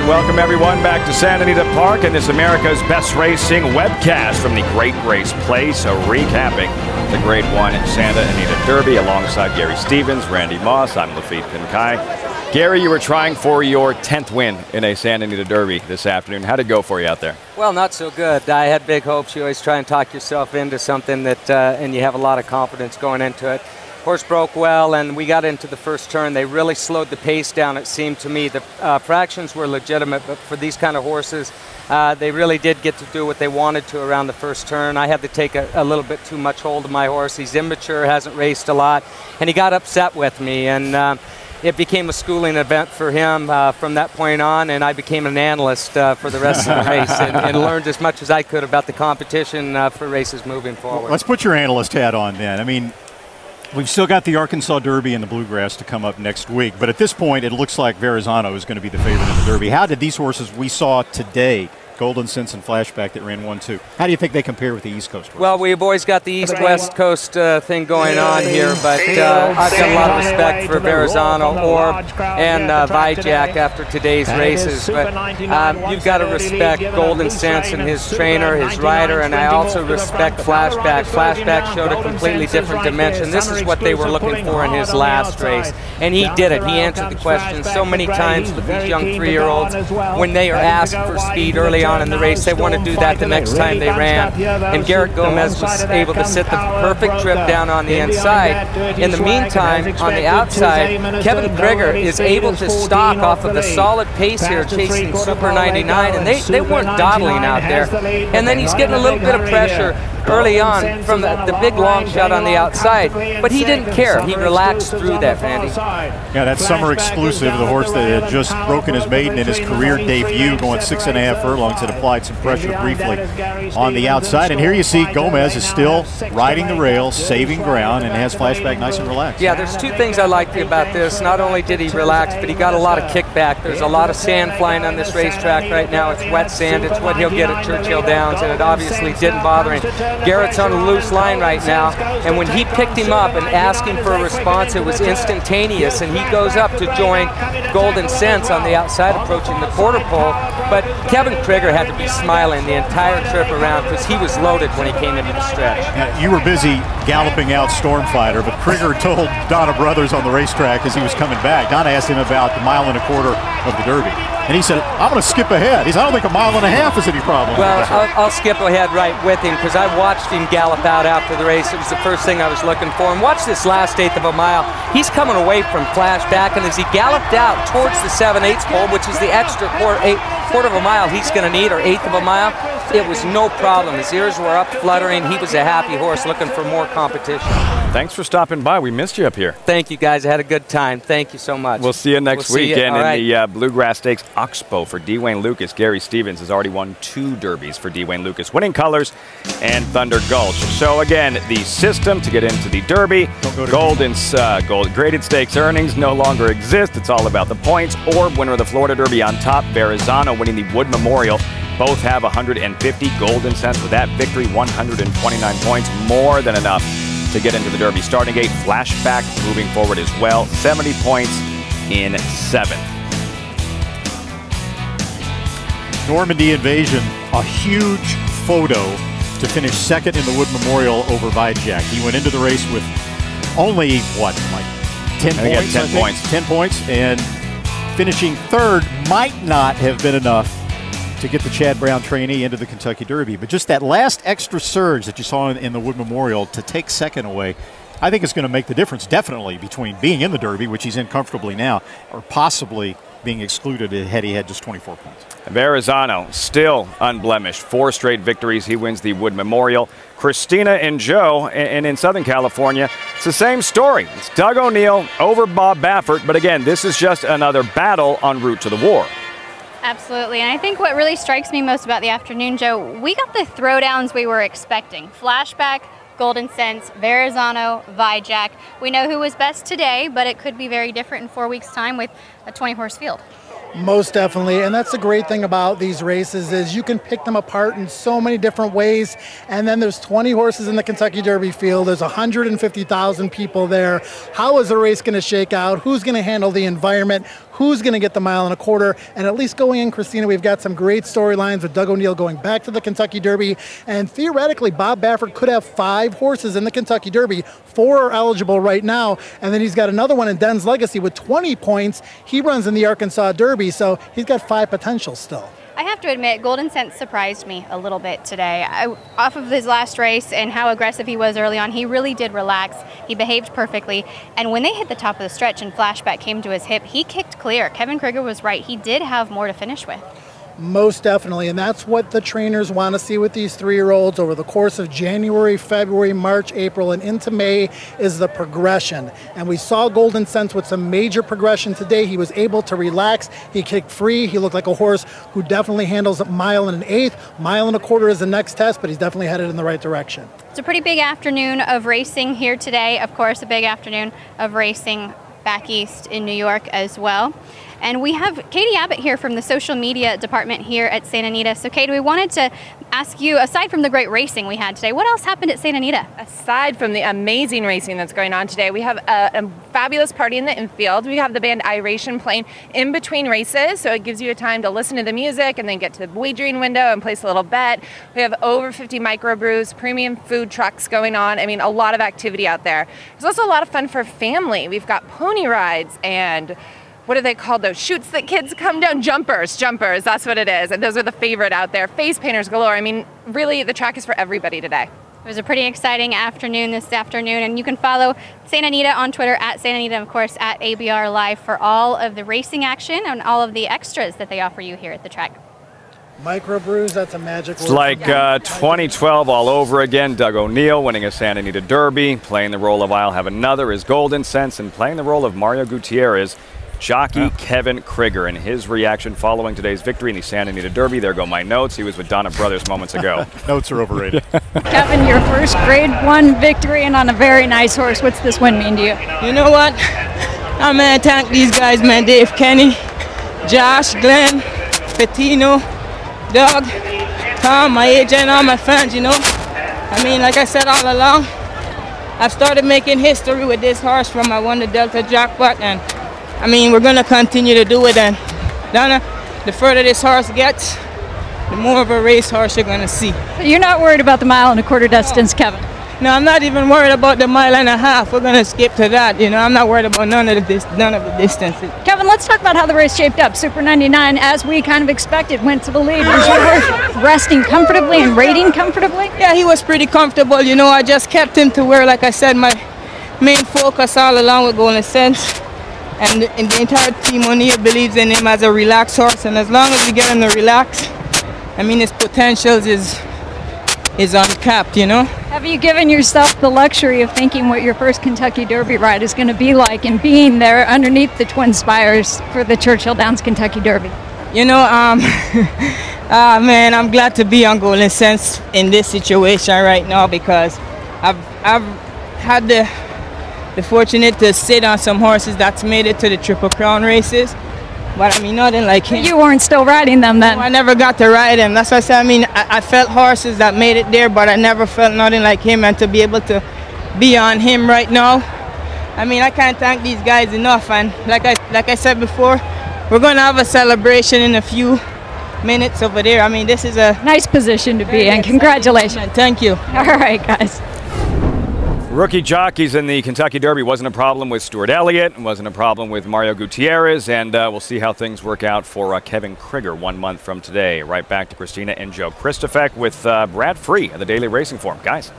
welcome everyone back to Santa Anita Park and this America's Best Racing webcast from the Great Race Place, recapping the Grade 1 Santa Anita Derby alongside Gary Stevens, Randy Moss. I'm Lafitte Pinkai. Gary, you were trying for your 10th win in a Santa Anita Derby this afternoon. How'd it go for you out there? Well, not so good. I had big hopes. You always try and talk yourself into something that, and you have a lot of confidence going into it. Horse broke well, and we got into the first turn. They really slowed the pace down, it seemed to me. The fractions were legitimate, but for these kind of horses, they really did get to do what they wanted to around the first turn. I had to take a little bit too much hold of my horse. He's immature, hasn't raced a lot, and he got upset with me. And it became a schooling event for him from that point on, and I became an analyst for the rest of the race and learned as much as I could about the competition for races moving forward. Well, let's put your analyst hat on then. I mean, we've still got the Arkansas Derby and the Bluegrass to come up next week, but at this point it looks like Verrazano is going to be the favorite in the Derby. How did these horses we saw today, Golden Sense and Flashback that ran 1-2, how do you think they compare with the East Coast horses? Well, we've always got the East-West Coast thing going on here, but I've got a lot of respect for Verrazano and Vijak after today's races. But you've got to respect Golden Sense and his trainer, his rider, and I also respect Flashback. Flashback showed a completely different dimension. This is what they were looking for in his last race, and he did it. He answered the question so many times with these young 3-year-olds. When they are asked for speed early on in the race, they want to do that the next time they ran. And Garrett Gomez was able to sit the perfect trip down on the inside. In the meantime, on the outside, Kevin Krigger is able to stock off of the solid pace here, chasing Super 99, and they weren't dawdling out there. And then he's getting a little bit of pressure early on from the big long shot on the outside, but he didn't care. He relaxed through that, Randy. Yeah, that summer exclusive, the horse that had just broken his maiden in his career debut, going 6.5 furlongs, had applied some pressure briefly on the outside. And here you see Gomez is still riding the rails, saving ground, and has Flashback nice and relaxed. Yeah, there's two things I liked about this. Not only did he relax, but he got a lot of kickback. There's a lot of sand flying on this racetrack right now. It's wet sand. It's what he'll get at Churchill Downs, and it obviously didn't bother him. Garrett's on a loose line right now, and when he picked him up and asked him for a response, it was instantaneous, and he goes up to join Golden Sense on the outside approaching the quarter pole. But Kevin Krigger had to be smiling the entire trip around because he was loaded when he came into the stretch. Now, you were busy galloping out Stormfighter, but Krigger told Donna Brothers on the racetrack as he was coming back. Donna asked him about the 1.25 miles of the Derby. And he said, I'm going to skip ahead. He said, I don't think 1.5 miles is any problem. Well, I'll skip ahead right with him because I watched him gallop out after the race. It was the first thing I was looking for. And watch this last 1/8 of a mile. He's coming away from Flashback, and as he galloped out towards the 7/8 pole, which is the extra quarter of a mile he's going to need, or 1/8 of a mile, it was no problem. His ears were up fluttering. He was a happy horse looking for more competition. Thanks for stopping by. We missed you up here. Thank you, guys. I had a good time. Thank you so much. We'll see you next weekend in the Bluegrass Stakes Oxbow for Dwayne Lucas. Gary Stevens has already won 2 derbies for Dwayne Lucas, Winning Colors and Thunder Gulch. So again, the system to get into the Derby, gold graded stakes earnings no longer exist. It's all about the points. Orb, winner of the Florida Derby on top. Verrazano winning the Wood Memorial. Both have 150. Golden Sense with that victory, 129 points, more than enough to get into the Derby. Starting gate, Flashback moving forward as well, 70 points in 7. Normandy Invasion, a huge photo to finish second in the Wood Memorial over Vijak. He went into the race with only, what, like 10 points? 10 points. 10 points, and finishing third might not have been enough to get the Chad Brown trainee into the Kentucky Derby. But just that last extra surge that you saw in the Wood Memorial to take second away, I think it's going to make the difference, definitely, between being in the Derby, which he's in comfortably now, or possibly being excluded had he had just 24 points. Verrazano still unblemished. 4 straight victories. He wins the Wood Memorial. Christina and Joe, and in Southern California, it's the same story. It's Doug O'Neill over Bob Baffert, but again, this is just another battle en route to the war. Absolutely, and I think what really strikes me most about the afternoon, Joe, we got the throwdowns we were expecting. Flashback, Golden Sense, Verrazano, Vijak. We know who was best today, but it could be very different in 4 weeks' time with a 20-horse field. Most definitely, and that's the great thing about these races is you can pick them apart in so many different ways, and then there's 20 horses in the Kentucky Derby field, there's 150,000 people there. How is the race going to shake out? Who's going to handle the environment? Who's going to get the 1.25 miles? And at least going in, Christina, we've got some great storylines with Doug O'Neill going back to the Kentucky Derby, and theoretically Bob Baffert could have 5 horses in the Kentucky Derby. 4 are eligible right now, and then he's got another one in Den's Legacy with 20 points. He runs in the Arkansas Derby, so he's got 5 potentials still. I have to admit, Golden Sense surprised me a little bit today. Off of his last race and how aggressive he was early on, he really did relax. He behaved perfectly. And when they hit the top of the stretch and Flashback came to his hip, he kicked clear. Kevin Krigger was right. He did have more to finish with. Most definitely, and that's what the trainers want to see with these 3-year-olds over the course of January, February, March, April, and into May is the progression. And we saw Golden Sense with some major progression today. He was able to relax. He kicked free. He looked like a horse who definitely handles a 1 1/8. 1.25 miles is the next test, but he's definitely headed in the right direction. It's a pretty big afternoon of racing here today. Of course, a big afternoon of racing back east in New York as well. And we have Katie Abbott here from the social media department here at Santa Anita. So Katie, we wanted to ask you, aside from the great racing we had today, what else happened at Santa Anita? Aside from the amazing racing that's going on today, we have a fabulous party in the infield. We have the band Iration playing in between races, so it gives you a time to listen to the music and then get to the wagering window and place a little bet. We have over 50 microbrews, premium food trucks going on. I mean, a lot of activity out there. There's also a lot of fun for family. We've got pony rides and what are they called, those chutes that kids come down? Jumpers, that's what it is. And those are the favorite out there. Face painters galore. I mean, really, the track is for everybody today. It was a pretty exciting afternoon this afternoon, and you can follow Santa Anita on Twitter at Santa Anita, and of course at ABR Live for all of the racing action and all of the extras that they offer you here at the track. Microbrews, that's a magic word. It's like 2012 all over again. Doug O'Neill winning a Santa Anita Derby, playing the role of I'll Have Another is Golden Sense, and playing the role of Mario Gutierrez, Jockey Kevin Krigger, and his reaction following today's victory in the Santa Anita Derby. There go my notes. He was with Donna Brothers moments ago. Notes are overrated. Kevin, your first Grade 1 victory and on a very nice horse. What's this win mean to you? You know what? I'm going to thank these guys, man. Dave Kenny, Josh, Glenn, Bettino, Doug, Tom, my agent, all my fans, you know. I mean, like I said all along, I've started making history with this horse from I won the Delta Jackpot, and I mean, we're going to continue to do it. And Donna, the further this horse gets, the more of a race horse you're going to see. You're not worried about the 1.25 mile distance, Kevin? No, I'm not even worried about the 1.5 miles. We're going to skip to that. You know, I'm not worried about none of the distances. Kevin, let's talk about how the race shaped up. Super 99, as we kind of expected, went to the lead. Was your horse resting comfortably and rating comfortably? Yeah, he was pretty comfortable. You know, I just kept him to where, like I said, my main focus all along with Golden Sense. And the entire team, O'Neill believes in him as a relaxed horse, and as long as we get him to relax, I mean, his potentials is uncapped, you know? Have you given yourself the luxury of thinking what your first Kentucky Derby ride is going to be like and being there underneath the Twin Spires for the Churchill Downs Kentucky Derby? You know, man, I'm glad to be on Golden Sense in this situation right now because I've had the fortunate to sit on some horses that's made it to the Triple Crown races, but I mean nothing like him. But you weren't still riding them then? No, I never got to ride him. That's what I said. I mean, I felt horses that made it there, but I never felt nothing like him, and to be able to be on him right now, I mean, I can't thank these guys enough. And like I said before, we're going to have a celebration in a few minutes over there. I mean, this is a nice position to be in. Congratulations. Thank you. All right, guys. Rookie jockeys in the Kentucky Derby wasn't a problem with Stuart Elliott, wasn't a problem with Mario Gutierrez, and we'll see how things work out for Kevin Krigger 1 month from today. Right back to Christina and Joe Christofek with Brad Free of the Daily Racing Form. Guys.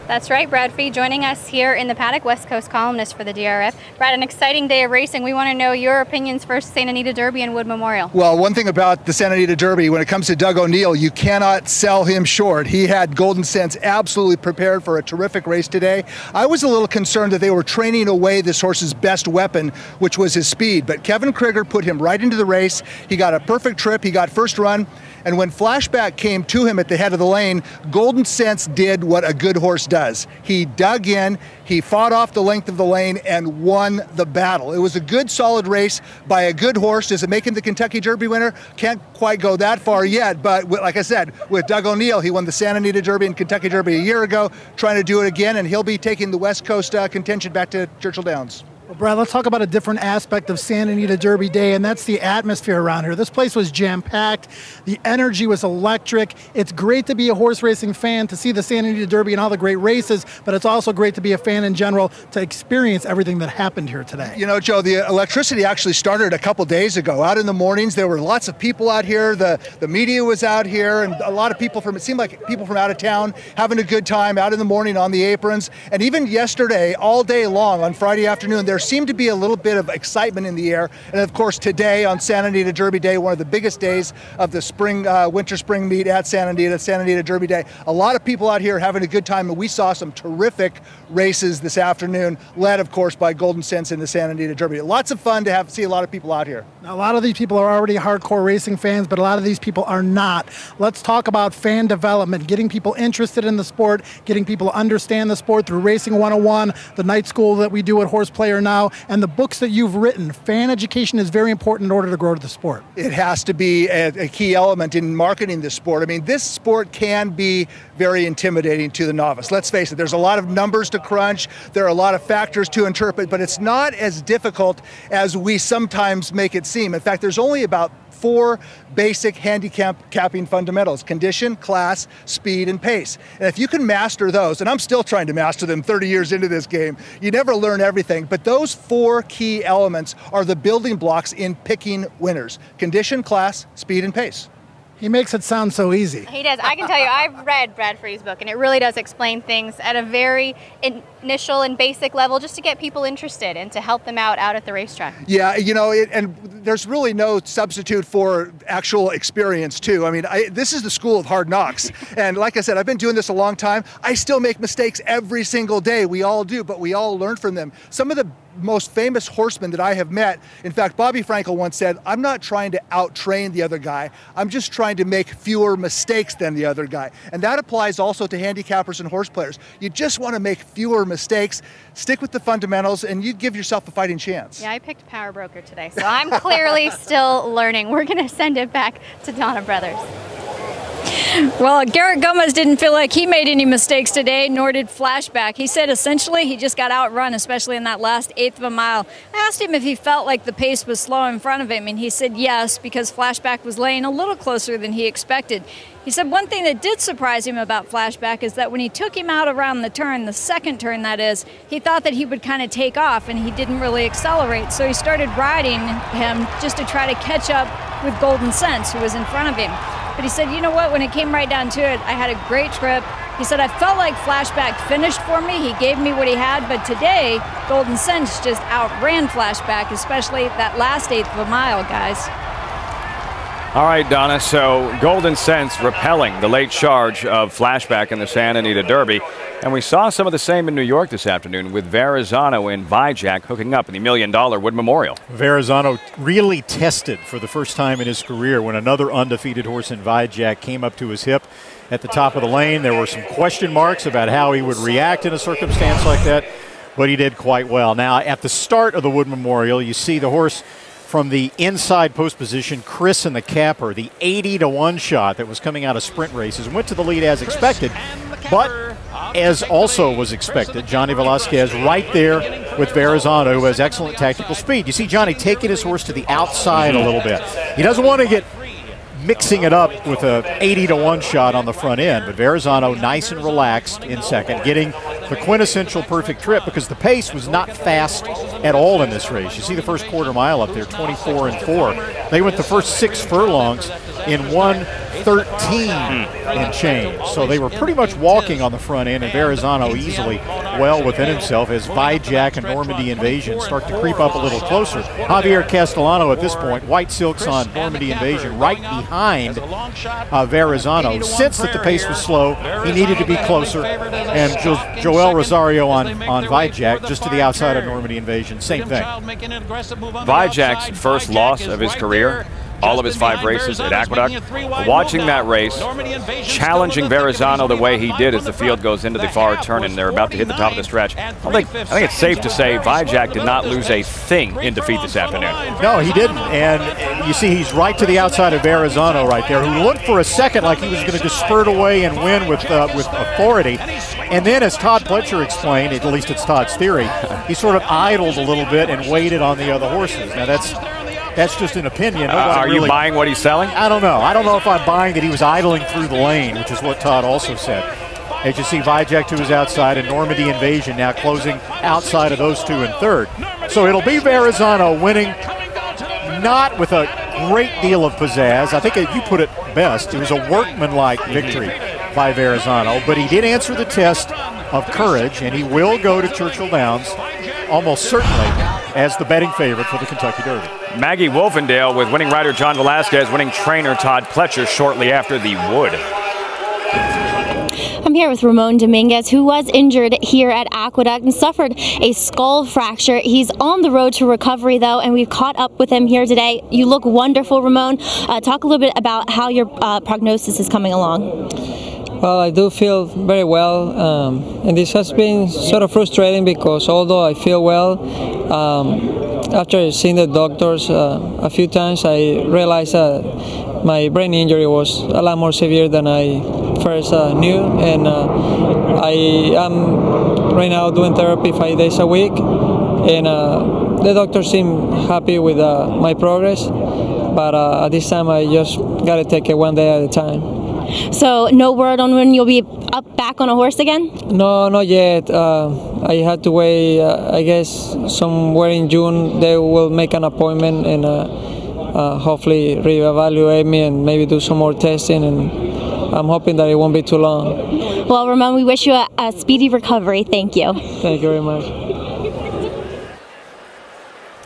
That's right, Brad Free joining us here in the paddock, West Coast columnist for the DRF. Brad, an exciting day of racing. We want to know your opinions for Santa Anita Derby and Wood Memorial. Well, one thing about the Santa Anita Derby, when it comes to Doug O'Neill, you cannot sell him short. He had Golden Sense absolutely prepared for a terrific race today. I was a little concerned that they were training away this horse's best weapon, which was his speed. But Kevin Krigger put him right into the race. He got a perfect trip. He got first run. And when Flashback came to him at the head of the lane, Golden Sense did what a good horse does. He dug in, he fought off the length of the lane and won the battle. It was a good, solid race by a good horse. Does it make him the Kentucky Derby winner? Can't quite go that far yet, but like I said, with Doug O'Neill, he won the Santa Anita Derby and Kentucky Derby a year ago, trying to do it again, and he'll be taking the West Coast contention back to Churchill Downs. Well, Brad, let's talk about a different aspect of Santa Anita Derby Day, and that's the atmosphere around here. This place was jam-packed. The energy was electric. It's great to be a horse racing fan, to see the Santa Anita Derby and all the great races, but it's also great to be a fan in general, to experience everything that happened here today. You know, Joe, the electricity actually started a couple days ago. Out in the mornings, there were lots of people out here. The media was out here, and a lot of people it seemed like people from out of town having a good time out in the morning on the aprons. And even yesterday, all day long on Friday afternoon, there seemed to be a little bit of excitement in the air. And of course, today on Santa Anita Derby Day, one of the biggest days of the winter-spring meet at Santa Anita Derby Day. A lot of people out here having a good time, and we saw some terrific races this afternoon, led, of course, by Golden Sense in the Santa Anita Derby. Lots of fun to see a lot of people out here. Now, a lot of these people are already hardcore racing fans, but a lot of these people are not. Let's talk about fan development, getting people interested in the sport, getting people to understand the sport through Racing 101, the night school that we do at Horse Player Now, and the books that you've written. Fan education is very important in order to grow the sport. It has to be a key element in marketing this sport. I mean, this sport can be very intimidating to the novice. Let's face it, there's a lot of numbers to crunch, there are a lot of factors to interpret, but it's not as difficult as we sometimes make it seem. In fact, there's only about 4 basic handicapping fundamentals: condition, class, speed, and pace. And if you can master those, and I'm still trying to master them 30 years into this game, you never learn everything, but those 4 key elements are the building blocks in picking winners: condition, class, speed, and pace. He makes it sound so easy. He does. I can tell you, I've read Brad Free's book, and it really does explain things at a very initial and basic level, just to get people interested and to help them out at the racetrack. Yeah, you know, and there's really no substitute for actual experience, too. I mean, this is the school of hard knocks. And like I said, I've been doing this a long time. I still make mistakes every single day. We all do, but we all learn from them. Some of the most famous horsemen that I have met, in fact, Bobby Frankel once said, "I'm not trying to out-train the other guy. I'm just trying to make fewer mistakes than the other guy." And that applies also to handicappers and horse players. You just want to make fewer mistakes, stick with the fundamentals, and you give yourself a fighting chance. Yeah, I picked Power Broker today, so I'm clearly still learning. We're going to send it back to Donna Brothers. Well, Garrett Gomez didn't feel like he made any mistakes today, nor did Flashback. He said essentially he just got outrun, especially in that last 1/8 of a mile. I asked him if he felt like the pace was slow in front of him, and he said yes, because Flashback was laying a little closer than he expected. He said one thing that did surprise him about Flashback is that when he took him out around the turn, the second turn that is, he thought that he would kind of take off, and he didn't really accelerate. So he started riding him just to try to catch up with Golden Sense, who was in front of him. But he said, you know what, when it came right down to it, I had a great trip. He said, I felt like Flashback finished for me. He gave me what he had, but today, Golden Sense just outran Flashback, especially that last 1/8 of a mile, guys. All right, Donna, so Golden Sense repelling the late charge of Flashback in the Santa Anita Derby. And we saw some of the same in New York this afternoon with Verrazano and Vijay hooking up in the $1 Million Wood Memorial. Verrazano really tested for the first time in his career when another undefeated horse in Vijay came up to his hip at the top of the lane. There were some question marks about how he would react in a circumstance like that, but he did quite well. Now, at the start of the Wood Memorial, you see the horse from the inside post position, Chris and the Capper, the 80-to-1 shot that was coming out of sprint races, went to the lead as expected, but as also was expected, Johnny Velasquez right there with Verrazano, who has excellent tactical speed. You see Johnny taking his horse to the outside a little bit. He doesn't want to get mixing it up with a 80-to-1 shot on the front end, but Verrazano nice and relaxed in second, getting the quintessential perfect trip because the pace was not fast at all in this race. You see the first quarter mile up there, 24-4. They went the first 6 furlongs in 1:13 and change. So they were pretty much walking on the front end, and Verrazano easily well within himself as Vijay and Normandy Invasion start to creep up a little closer. Javier Castellano at this point, white silks on Normandy Invasion right behind Verrazano. Sensed that the pace was slow, he needed to be closer, and Joel Rosario on Vijay just to the outside of Normandy Invasion, same thing. Vijay's first loss of his career all of his 5 races at Aqueduct. Watching that race, challenging Verrazano the way he did as the field goes into the far turn and they're about to hit the top of the stretch. I think it's safe to say Vajak did not lose a thing in defeat this afternoon. No, he didn't. And you see he's right to the outside of Verrazano right there, who looked for a second like he was going to just spurt away and win with authority. And then, as Todd Pletcher explained, at least it's Todd's theory, he sort of idled a little bit and waited on the other horses. Now, that's just an opinion. Are you buying what he's selling? I don't know. I don't know if I'm buying that he was idling through the lane, which is what Todd also said. As you see, Vajak to his outside and Normandy Invasion now closing outside of those 2 in third. So it'll be Verrazano winning, not with a great deal of pizzazz. I think you put it best. It was a workmanlike victory by Verrazano, but he did answer the test of courage, and he will go to Churchill Downs almost certainly as the betting favorite for the Kentucky Derby. Maggie Wolfendale with winning rider John Velasquez, winning trainer Todd Pletcher shortly after the Wood. I'm here with Ramon Dominguez, who was injured here at Aqueduct and suffered a skull fracture. He's on the road to recovery, though, and we've caught up with him here today. You look wonderful, Ramon. Talk a little bit about how your prognosis is coming along. Well, I do feel very well, and this has been sort of frustrating because although I feel well, after seeing the doctors a few times, I realized that my brain injury was a lot more severe than I first knew, and I am right now doing therapy 5 days a week, and the doctors seem happy with my progress, but at this time I just got to take it one day at a time. So no word on when you'll be back on a horse again? No, not yet. I had to wait, I guess, somewhere in June they will make an appointment and hopefully reevaluate me and maybe do some more testing, and I'm hoping that it won't be too long. Well, Ramon, we wish you a speedy recovery. Thank you. Thank you very much.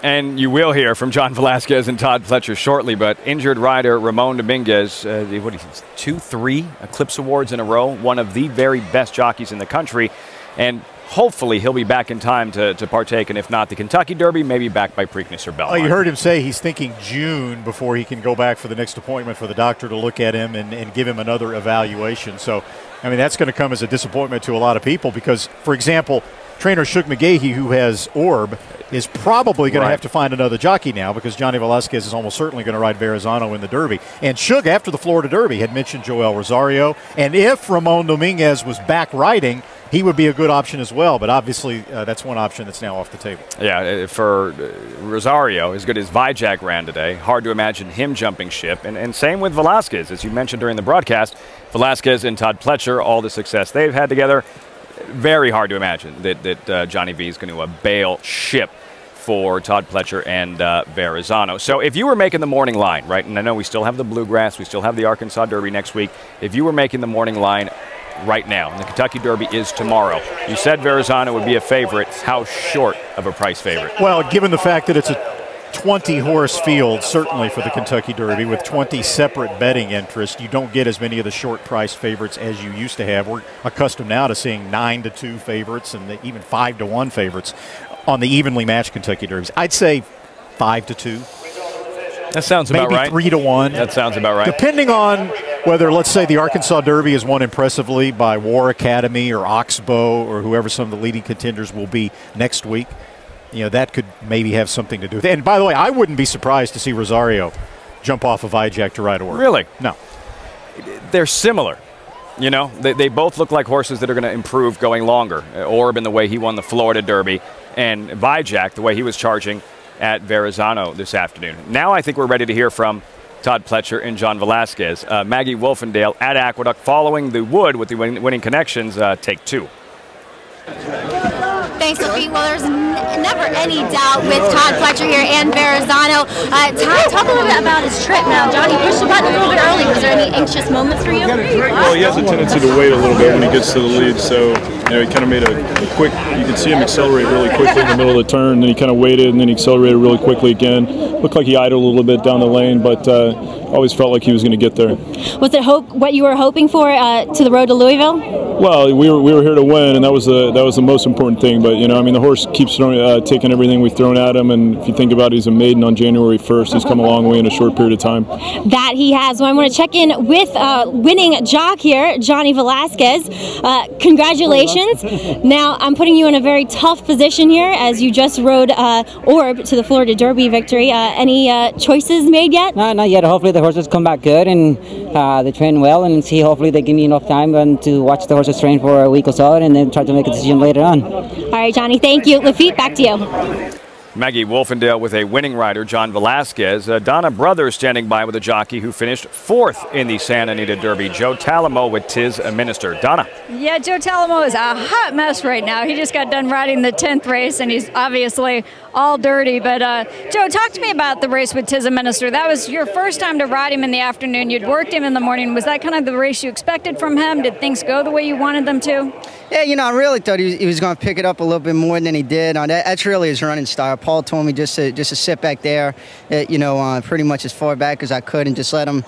And you will hear from John Velasquez and Todd Pletcher shortly, but injured rider Ramon Dominguez, 2-3 Eclipse Awards in a row, one of the very best jockeys in the country, and hopefully he'll be back in time to partake, and if not the Kentucky Derby, maybe back by Preakness or Belmont. Oh, you heard him say he's thinking June before he can go back for the next appointment for the doctor to look at him and give him another evaluation. So, I mean, that's going to come as a disappointment to a lot of people because, for example, trainer Shug McGahee, who has Orb, is probably going to have to find another jockey now because Johnny Velasquez is almost certainly going to ride Verrazano in the Derby. And Shug, after the Florida Derby, had mentioned Joel Rosario. And if Ramon Dominguez was back riding, he would be a good option as well. But obviously, that's one option that's now off the table. Yeah, for Rosario, as good as Vajak ran today, hard to imagine him jumping ship. And same with Velasquez. As you mentioned during the broadcast, Velasquez and Todd Pletcher, all the success they've had together, very hard to imagine that Johnny V is going to bail ship for Todd Pletcher and Verrazano. So if you were making the morning line, right, and I know we still have the Bluegrass, we still have the Arkansas Derby next week, if you were making the morning line right now, and the Kentucky Derby is tomorrow, you said Verrazano would be a favorite. How short of a price favorite? Well, given the fact that it's a 20-horse field, certainly for the Kentucky Derby, with 20 separate betting interests, you don't get as many of the short-price favorites as you used to have. We're accustomed now to seeing 9-2 favorites and even 5-1 favorites on the evenly matched Kentucky Derbys. I'd say 5-2. That sounds about right. Maybe 3-1. That sounds about right. Depending on whether, let's say, the Arkansas Derby is won impressively by War Academy or Oxbow or whoever some of the leading contenders will be next week. You know, that could maybe have something to do with it. And by the way, I wouldn't be surprised to see Rosario jump off of Vajak to ride Orb. Really? No. They're similar. You know, they both look like horses that are going to improve going longer. Orb in the way he won the Florida Derby, and Vajak the way he was charging at Verrazano this afternoon. Now I think we're ready to hear from Todd Pletcher and John Velasquez. Maggie Wolfendale at Aqueduct following the Wood with the winning connections, take 2. Thanks, Sophie. Well, there's never any doubt with Todd Pletcher here and Verrazano. Todd, talk a little bit about his trip now. Johnny pushed the button a little bit early. Was there any anxious moments for you? Well, he has a tendency to wait a little bit when he gets to the lead, so you know, he kind of made a quick, you could see him accelerate really quickly in the middle of the turn, then he kind of waited, and then he accelerated really quickly again. Looked like he idled a little bit down the lane, but always felt like he was going to get there. Was it what you were hoping for to the road to Louisville? Well, we were here to win, and that was the most important thing. But I mean, the horse keeps taking everything we've thrown at him, and if you think about it, he's a maiden on January 1st. He's come a long way in a short period of time. That he has. Well, I want to check in with winning jock here, Johnny Velasquez. Congratulations. Now, I'm putting you in a very tough position here as you just rode Orb to the Florida Derby victory. Any choices made yet? No, not yet. Hopefully the horses come back good and they train well, and see hopefully they give me enough time to watch the horses train for a week or so, and then try to make a decision later on. All right, Johnny, thank you. Lafitte, back to you. Maggie Wolfendale with a winning rider, John Velasquez. Donna Brothers standing by with a jockey who finished 4th in the Santa Anita Derby, Joe Talamo with Tis a Minister. Donna. Yeah, Joe Talamo is a hot mess right now. He just got done riding the 10th race, and he's obviously all dirty. But, Joe, talk to me about the race with Tis a Minister. That was your first time to ride him in the afternoon. You'd worked him in the morning. Was that kind of the race you expected from him? Did things go the way you wanted them to? Yeah, I really thought he was going to pick it up a little bit more than he did. That's really his running style. Paul told me just to sit back there, pretty much as far back as I could, and just let him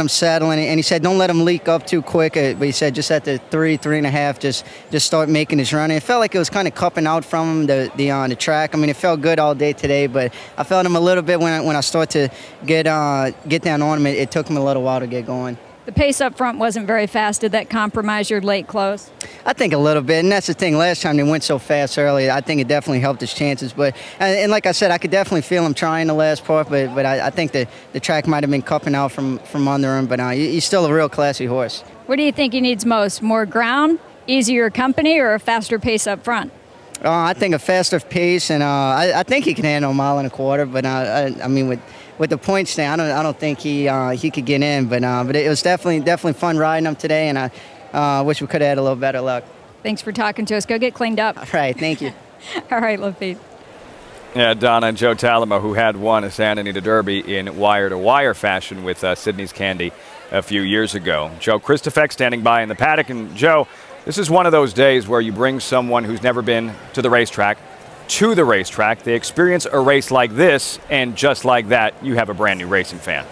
settle. And he said, don't let him leak up too quick. But he said just at the 3.5, just start making his run. And it felt like it was kind of cupping out from him the track. I mean, it felt good all day today, but I felt him a little bit when I started to get down on him. It took him a little while to get going. The pace up front wasn't very fast. Did that compromise your late close? I think a little bit, and that's the thing. Last time they went so fast early, I think it definitely helped his chances. But and like I said, I could definitely feel him trying the last part, but I think the track might have been cupping out from under him. But he's still a real classy horse. What do you think he needs most? More ground, easier company, or a faster pace up front? I think a faster pace, and I think he can handle 1.25 miles. But I mean with the point stand, I don't think he could get in, but it was definitely fun riding him today, and I wish we could have had a little better luck. Thanks for talking to us. Go get cleaned up. All right, thank you. All right, Lafitte. Yeah, Donna and Joe Talamo, who had won a Santa Anita Derby in wire-to-wire fashion with Sydney's Candy a few years ago. Joe Christofek standing by in the paddock, and Joe, this is one of those days where you bring someone who's never been to the racetrack to the racetrack. They experience a race like this, and just like that, you have a brand new racing fan.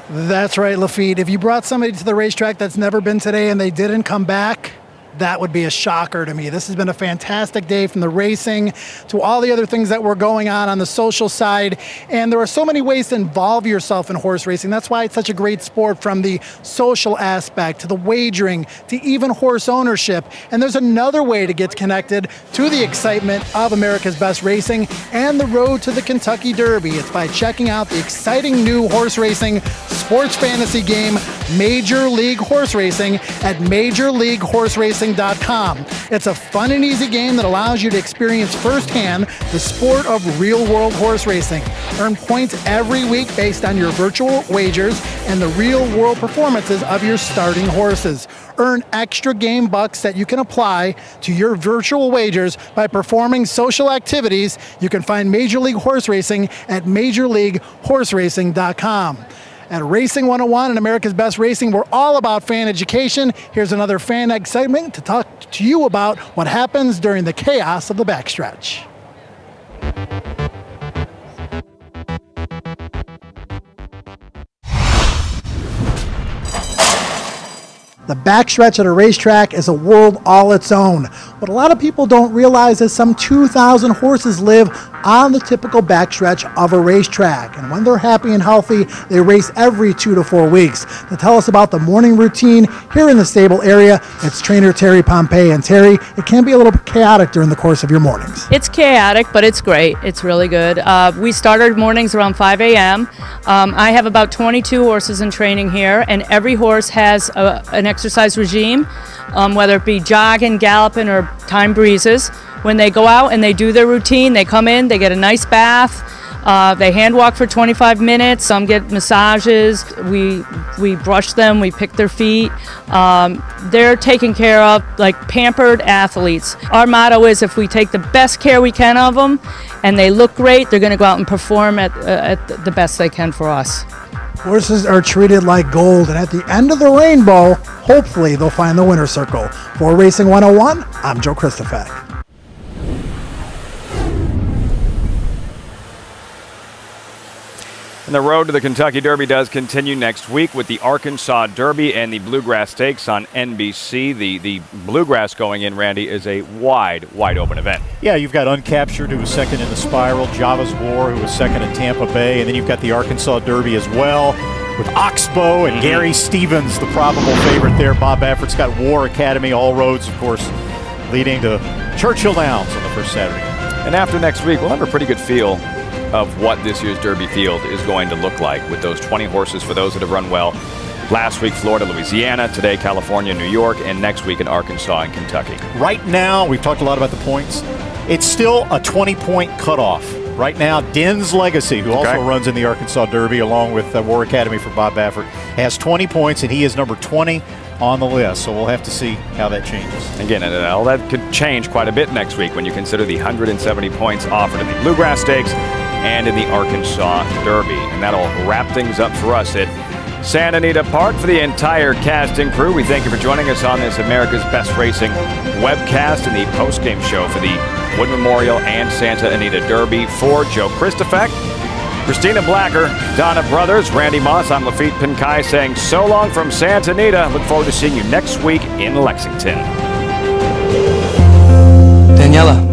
That's right, Lafitte. If you brought somebody to the racetrack that's never been today and they didn't come back, that would be a shocker to me. This has been a fantastic day, from the racing to all the other things that were going on the social side. And there are so many ways to involve yourself in horse racing. That's why it's such a great sport, from the social aspect to the wagering to even horse ownership. And there's another way to get connected to the excitement of America's Best Racing and the road to the Kentucky Derby. It's by checking out the exciting new horse racing sports fantasy game, Major League Horse Racing, at MajorLeagueHorseRacing.com. It's a fun and easy game that allows you to experience firsthand the sport of real-world horse racing. Earn points every week based on your virtual wagers and the real-world performances of your starting horses. Earn extra game bucks that you can apply to your virtual wagers by performing social activities. You can find Major League Horse Racing at MajorLeagueHorseRacing.com. At Racing 101 and America's Best Racing, we're all about fan education. Here's another Fan Egg segment to talk to you about what happens during the chaos of the backstretch. The backstretch at a racetrack is a world all its own. What a lot of people don't realize is some 2,000 horses live on the typical backstretch of a racetrack. And when they're happy and healthy, they race every 2 to 4 weeks. To tell us about the morning routine here in the stable area, it's trainer Terry Pompey. And Terry, it can be a little chaotic during the course of your mornings. It's chaotic, but it's great. It's really good. We start our mornings around 5 a.m. I have about 22 horses in training here, and every horse has an exercise regime, whether it be jogging, galloping, or time breezes. When they go out and they do their routine, they come in, they get a nice bath, they hand walk for 25 minutes, some get massages, we brush them, we pick their feet. They're taken care of like pampered athletes. Our motto is, if we take the best care we can of them and they look great, they're going to go out and perform at the best they can for us. Horses are treated like gold, and at the end of the rainbow, hopefully they'll find the winner's circle. For Racing 101, I'm Joe Christofek. And the road to the Kentucky Derby does continue next week with the Arkansas Derby and the Bluegrass Stakes on NBC. The Bluegrass going in, Randy, is a wide open event. Yeah, you've got Uncaptured, who was second in the Spiral, Java's War, who was second in Tampa Bay, and then you've got the Arkansas Derby as well with Oxbow and Gary Stevens, the probable favorite there. Bob Baffert's got War Academy, all roads, of course, leading to Churchill Downs on the first Saturday. And after next week, we'll have a pretty good feel of what this year's Derby field is going to look like with those 20 horses for those that have run well. Last week, Florida, Louisiana. Today, California, New York. And next week in Arkansas and Kentucky. Right now, we've talked a lot about the points. It's still a 20-point cutoff. Right now, Den's Legacy, who also runs in the Arkansas Derby along with War Academy for Bob Baffert, has 20 points, and he is number 20 on the list. So we'll have to see how that changes. Again, all that could change quite a bit next week when you consider the 170 points offered in the Bluegrass Stakes and in the Arkansas Derby. And that'll wrap things up for us at Santa Anita Park. For the entire cast and crew, we thank you for joining us on this America's Best Racing webcast and the post-game show for the Wood Memorial and Santa Anita Derby. For Joe Christofek, Christina Blacker, Donna Brothers, Randy Moss, I'm Lafitte Pinkai saying so long from Santa Anita. Look forward to seeing you next week in Lexington. Daniela,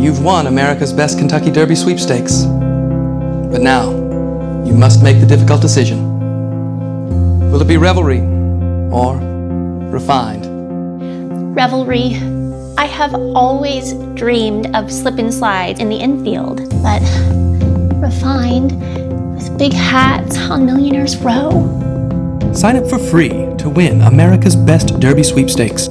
you've won America's Best Kentucky Derby sweepstakes. But now, you must make the difficult decision. Will it be revelry or refined? Revelry. I have always dreamed of slip and slides in the infield, but refined with big hats on Millionaire's Row. Sign up for free to win America's Best Derby sweepstakes.